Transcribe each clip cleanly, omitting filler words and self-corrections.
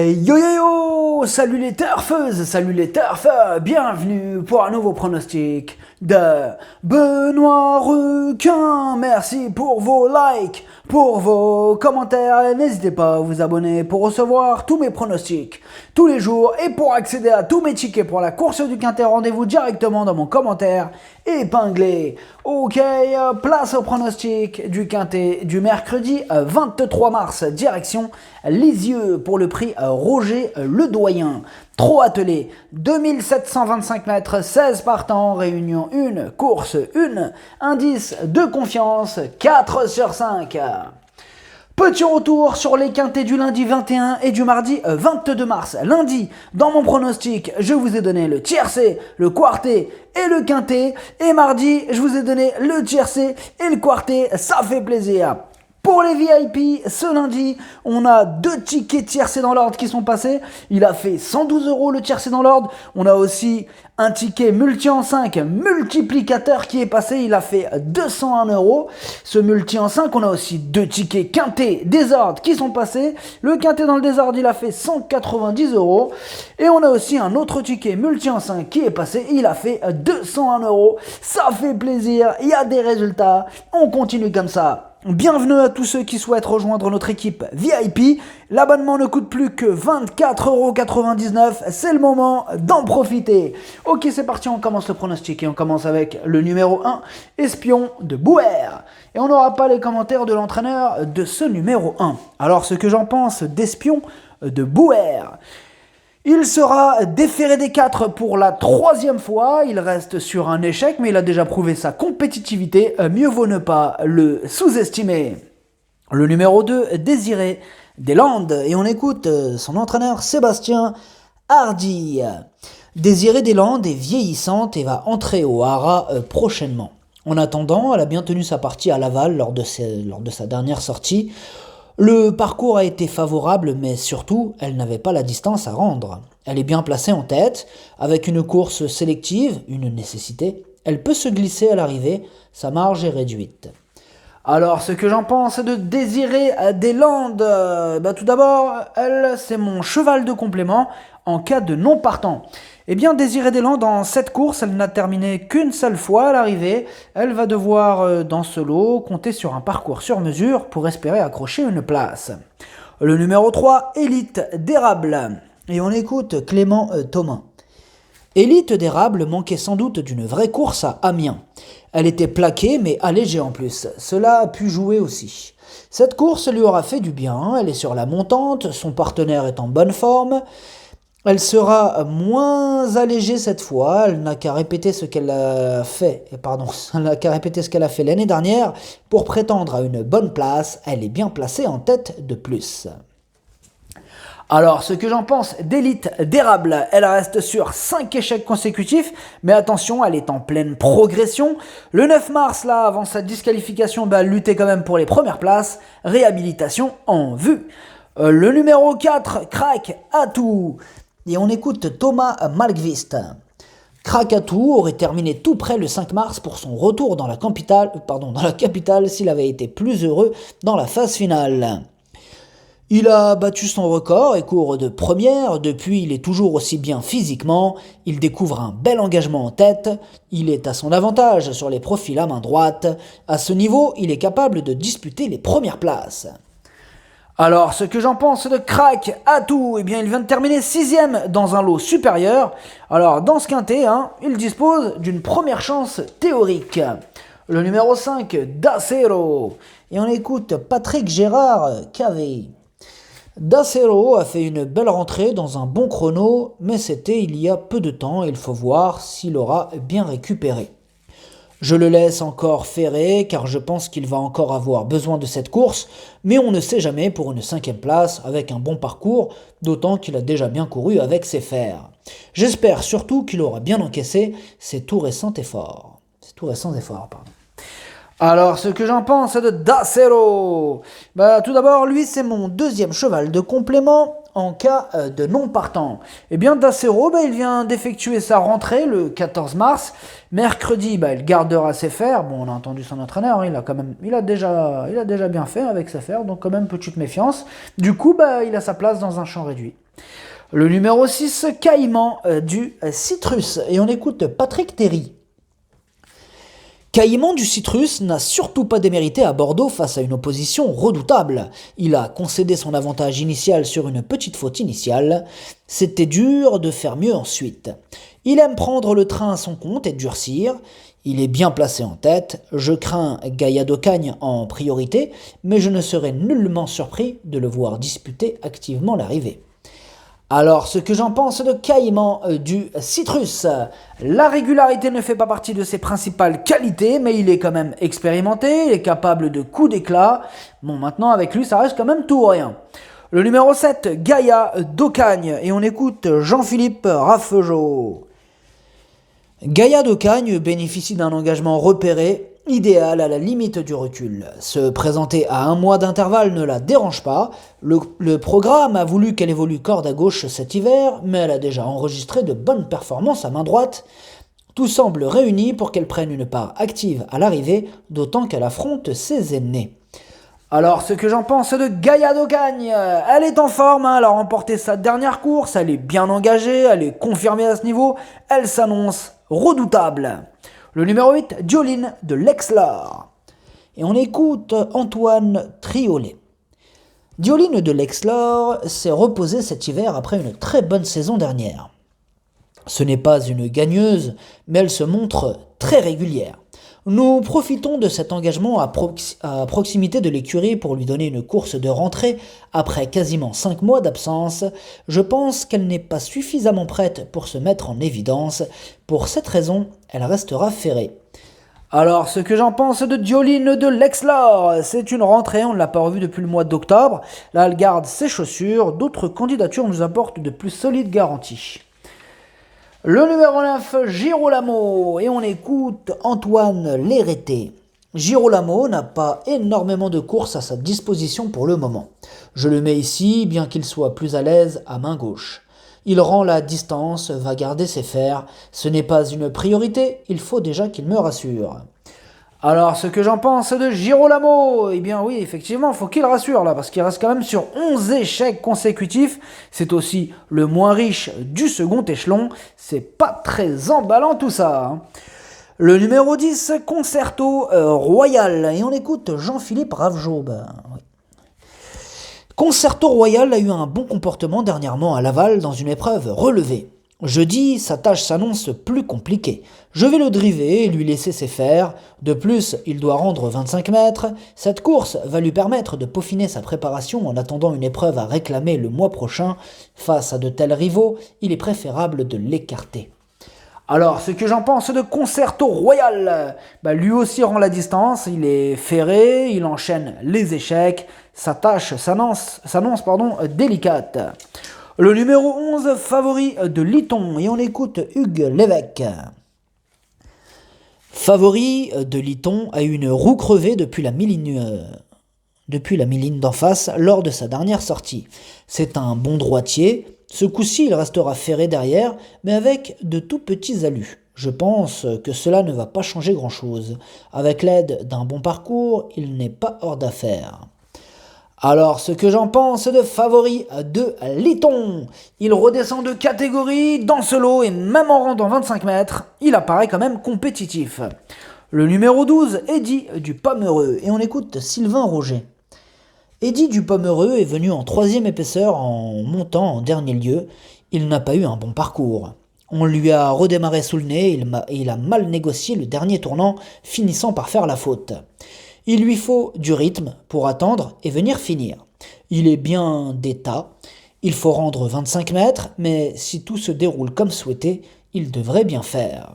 Yo yo yo, salut les turfeuses, salut les turfeurs, bienvenue pour un nouveau pronostic de Benoît Requin. Merci pour vos likes, pour vos commentaires, et n'hésitez pas à vous abonner pour recevoir tous mes pronostics tous les jours et pour accéder à tous mes tickets pour la course du Quintet. Rendez-vous directement dans mon commentaire épinglé. Ok, place au pronostic du Quintet du mercredi 23 mars, direction Lisieux pour le prix Roger Ledoyen. Trop attelé, 2725 mètres, 16 partants, réunion 1, course 1, indice de confiance 4 sur 5. Petit retour sur les quintets du lundi 21 et du mardi 22 mars. Lundi, dans mon pronostic, je vous ai donné le tiercé, le quarté et le quintet. Et mardi, je vous ai donné le tiercé et le quarté. Ça fait plaisir. Pour les VIP, ce lundi, on a 2 tickets tiercés dans l'ordre qui sont passés. Il a fait 112 € le tiercé dans l'ordre. On a aussi un ticket multi en 5 multiplicateur qui est passé. Il a fait 201 €. Ce multi en 5, on a aussi 2 tickets quintés désordre qui sont passés. Le quintet dans le désordre, il a fait 190 €. Et on a aussi un autre ticket multi en 5 qui est passé. Il a fait 201 €. Ça fait plaisir. Il y a des résultats. On continue comme ça. Bienvenue à tous ceux qui souhaitent rejoindre notre équipe VIP. L'abonnement ne coûte plus que 24,99 €. C'est le moment d'en profiter. Ok, c'est parti, on commence le pronostic et on commence avec le numéro 1, Espion de Bouer. Et on n'aura pas les commentaires de l'entraîneur de ce numéro 1. Alors, ce que j'en pense d'Espion de Bouer. Il sera déféré des 4 pour la 3e fois. Il reste sur un échec, mais il a déjà prouvé sa compétitivité. Mieux vaut ne pas le sous-estimer. Le numéro 2, Désiré Deslandes. Et on écoute son entraîneur Sébastien Hardy. Désiré Deslandes est vieillissante et va entrer au Hara prochainement. En attendant, elle a bien tenu sa partie à Laval lors de sa dernière sortie. Le parcours a été favorable, mais surtout, elle n'avait pas la distance à rendre. Elle est bien placée en tête, avec une course sélective, une nécessité. Elle peut se glisser à l'arrivée, sa marge est réduite. Alors, ce que j'en pense de Désiré Deslandes, tout d'abord, elle, c'est mon cheval de complément en cas de non partant. Eh bien, Désiré Deslandes, dans cette course, elle n'a terminé qu'une seule fois à l'arrivée. Elle va devoir, dans ce lot, compter sur un parcours sur mesure pour espérer accrocher une place. Le numéro 3, Élite d'Érable. Et on écoute Clément Thomas. Élite d'Érable manquait sans doute d'une vraie course à Amiens. Elle était plaquée mais allégée en plus. Cela a pu jouer aussi. Cette course lui aura fait du bien. Elle est sur la montante, son partenaire est en bonne forme. Elle sera moins allégée cette fois, elle n'a qu'à répéter ce qu'elle a fait, l'année dernière pour prétendre à une bonne place. Elle est bien placée en tête de plus. Alors, ce que j'en pense d'Élite d'Érable, elle reste sur 5 échecs consécutifs, mais attention, elle est en pleine progression. Le 9 mars, là, avant sa disqualification, elle luttait quand même pour les premières places. Réhabilitation en vue. Le numéro 4, Crack Atou. Et on écoute Thomas Malgvist. Krakatou aurait terminé tout près le 5 mars pour son retour dans la capitale s'il avait été plus heureux dans la phase finale. Il a battu son record et court de première. Depuis, il est toujours aussi bien physiquement. Il découvre un bel engagement en tête. Il est à son avantage sur les profils à main droite. À ce niveau, il est capable de disputer les premières places. Alors, ce que j'en pense de Crack Atou, eh bien, il vient de terminer 6e dans un lot supérieur. Alors, dans ce quintet, il dispose d'une première chance théorique. Le numéro 5, Dacero. Et on écoute Patrick Gérard Cavé. Dacero a fait une belle rentrée dans un bon chrono, mais c'était il y a peu de temps et il faut voir s'il aura bien récupéré. Je le laisse encore ferrer car je pense qu'il va encore avoir besoin de cette course, mais on ne sait jamais pour une 5e place avec un bon parcours, d'autant qu'il a déjà bien couru avec ses fers. J'espère surtout qu'il aura bien encaissé ses tout récents efforts. Alors, ce que j'en pense de Dacero. Tout d'abord, lui, c'est mon deuxième cheval de complément en cas de non partant. Eh bien, Dacero, il vient d'effectuer sa rentrée le 14 mars. Mercredi, il gardera ses fers. Bon, on a entendu son entraîneur, il a déjà bien fait avec ses fers, donc quand même petite méfiance. Du coup, il a sa place dans un champ réduit. Le numéro 6, Caïman du Citrus. Et on écoute Patrick Terry. Caïman du Citrus n'a surtout pas démérité à Bordeaux face à une opposition redoutable. Il a concédé son avantage initial sur une petite faute initiale. C'était dur de faire mieux ensuite. Il aime prendre le train à son compte et durcir. Il est bien placé en tête. Je crains Gaïa d'Ocagne en priorité, mais je ne serais nullement surpris de le voir disputer activement l'arrivée. Alors, ce que j'en pense de Caïman du Citrus. La régularité ne fait pas partie de ses principales qualités, mais il est quand même expérimenté, il est capable de coups d'éclat. Bon, maintenant, avec lui, ça reste quand même tout ou rien. Le numéro 7, Gaïa d'Ocagne, et on écoute Jean-Philippe Raffegeot. Gaïa d'Ocagne bénéficie d'un engagement repéré, idéal à la limite du recul. Se présenter à 1 mois d'intervalle ne la dérange pas. Le programme a voulu qu'elle évolue corde à gauche cet hiver, mais elle a déjà enregistré de bonnes performances à main droite. Tout semble réuni pour qu'elle prenne une part active à l'arrivée, d'autant qu'elle affronte ses aînés. Alors, ce que j'en pense de Gaïa d'Ocagne, elle est en forme, elle a remporté sa dernière course, elle est bien engagée, elle est confirmée à ce niveau, elle s'annonce redoutable. Le numéro 8, Dioline de l'Exlore. Et on écoute Antoine Triolet. Dioline de l'Exlore s'est reposée cet hiver après une très bonne saison dernière. Ce n'est pas une gagneuse, mais elle se montre très régulière. Nous profitons de cet engagement à proximité de l'écurie pour lui donner une course de rentrée après quasiment 5 mois d'absence. Je pense qu'elle n'est pas suffisamment prête pour se mettre en évidence. Pour cette raison, elle restera ferrée. Alors, ce que j'en pense de Dioline de l'Exlore, c'est une rentrée, on ne l'a pas revue depuis le mois d'octobre. Là, elle garde ses chaussures, d'autres candidatures nous apportent de plus solides garanties. Le numéro 9, Girolamo, et on écoute Antoine Lérété. Girolamo n'a pas énormément de courses à sa disposition pour le moment. Je le mets ici, bien qu'il soit plus à l'aise à main gauche. Il rend la distance, va garder ses fers. Ce n'est pas une priorité, il faut déjà qu'il me rassure. Alors, ce que j'en pense de Girolamo, eh bien oui, effectivement, il faut qu'il rassure là, parce qu'il reste quand même sur 11 échecs consécutifs. C'est aussi le moins riche du second échelon. C'est pas très emballant tout ça. Hein. Le numéro 10, Concerto Royal. Et on écoute Jean-Philippe Raffegeot. Oui. Concerto Royal a eu un bon comportement dernièrement à Laval dans une épreuve relevée. Jeudi, sa tâche s'annonce plus compliquée. Je vais le driver et lui laisser ses fers. De plus, il doit rendre 25 mètres. Cette course va lui permettre de peaufiner sa préparation en attendant une épreuve à réclamer le mois prochain. Face à de tels rivaux, il est préférable de l'écarter. Alors, ce que j'en pense de Concerto Royal, lui aussi rend la distance, il est ferré, il enchaîne les échecs, sa tâche s'annonce délicate. Le numéro 11, Favori de Liton, et on écoute Hugues Lévesque. Favori de Liton a eu une roue crevée depuis la mi-ligne d'en face lors de sa dernière sortie. C'est un bon droitier. Ce coup-ci, il restera ferré derrière, mais avec de tout petits alus. Je pense que cela ne va pas changer grand-chose. Avec l'aide d'un bon parcours, il n'est pas hors d'affaire. Alors, ce que j'en pense de Favori de Liton, il redescend de catégorie dans ce lot et même en rendant 25 mètres, il apparaît quand même compétitif. Le numéro 12, Eddy du Pomereux, et on écoute Sylvain Roger. Eddy du Pomereux est venu en 3e épaisseur en montant en dernier lieu. Il n'a pas eu un bon parcours. On lui a redémarré sous le nez et il a mal négocié le dernier tournant, finissant par faire la faute. Il lui faut du rythme pour attendre et venir finir. Il est bien d'état. Il faut rendre 25 mètres, mais si tout se déroule comme souhaité, il devrait bien faire.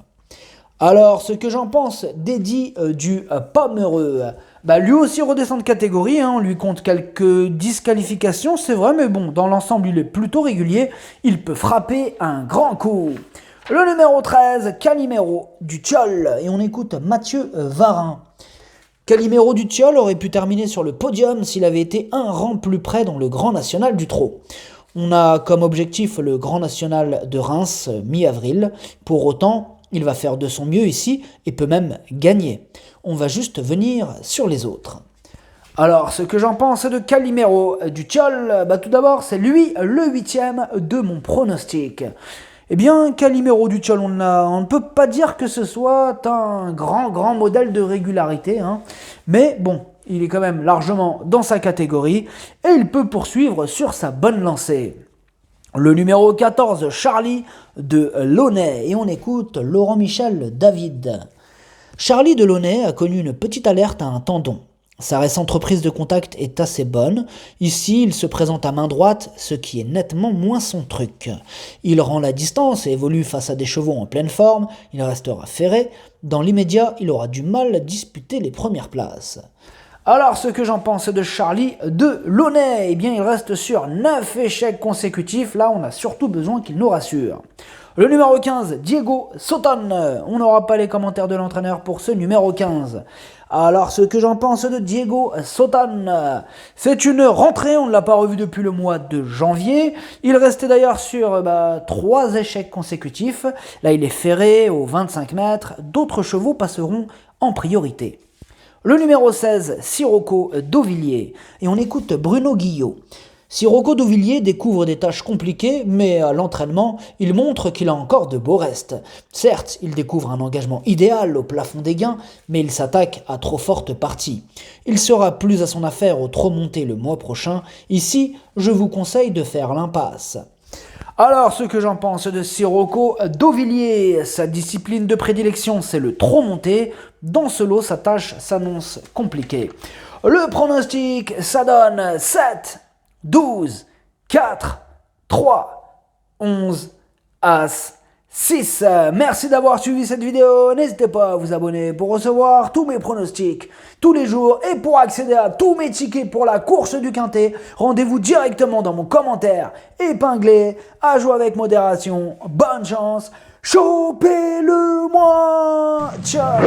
Alors, ce que j'en pense d'Eddy du Pomereux, lui aussi redescend de catégorie, on lui compte quelques disqualifications, c'est vrai, mais bon, dans l'ensemble, il est plutôt régulier, il peut frapper un grand coup. Le numéro 13, Calimero du Tchol, et on écoute Mathieu Varin. Calimero du Tilleul aurait pu terminer sur le podium s'il avait été un rang plus près dans le Grand National du Trot. On a comme objectif le Grand National de Reims mi-avril. Pour autant, il va faire de son mieux ici et peut même gagner. On va juste venir sur les autres. Alors, ce que j'en pense de Calimero du Tilleul, tout d'abord, c'est lui le 8e de mon pronostic. Eh bien, Calimero du Tilleul, on ne peut pas dire que ce soit un grand modèle de régularité, hein. Mais bon, il est quand même largement dans sa catégorie et il peut poursuivre sur sa bonne lancée. Le numéro 14, Charlie de Launay, et on écoute Laurent-Michel David. Charlie de Launay a connu une petite alerte à un tendon. Sa récente reprise de contact est assez bonne. Ici, il se présente à main droite, ce qui est nettement moins son truc. Il rend la distance et évolue face à des chevaux en pleine forme. Il restera ferré. Dans l'immédiat, il aura du mal à disputer les premières places. Alors, ce que j'en pense de Charlie de Launay, eh bien, il reste sur 9 échecs consécutifs. Là, on a surtout besoin qu'il nous rassure. Le numéro 15, Diego Soton. On n'aura pas les commentaires de l'entraîneur pour ce numéro 15. Alors, ce que j'en pense de Diego Soton, c'est une rentrée, on ne l'a pas revu depuis le mois de janvier. Il restait d'ailleurs sur 3 échecs consécutifs. Là, il est ferré aux 25 mètres. D'autres chevaux passeront en priorité. Le numéro 16, Sirocco d'Auvilliers. Et on écoute Bruno Guillot. Sirocco d'Auvilliers découvre des tâches compliquées, mais à l'entraînement, il montre qu'il a encore de beaux restes. Certes, il découvre un engagement idéal au plafond des gains, mais il s'attaque à trop forte partie. Il sera plus à son affaire au trot monté le mois prochain. Ici, je vous conseille de faire l'impasse. Alors, ce que j'en pense de Sirocco d'Auvilliers, sa discipline de prédilection, c'est le trot monté. Dans ce lot, sa tâche s'annonce compliquée. Le pronostic, ça donne 7, 12, 4, 3, 11, As, 6. Merci d'avoir suivi cette vidéo. N'hésitez pas à vous abonner pour recevoir tous mes pronostics tous les jours. Et pour accéder à tous mes tickets pour la course du Quintet, rendez-vous directement dans mon commentaire épinglé. À jouer avec modération. Bonne chance. Chopez-le-moi. Ciao.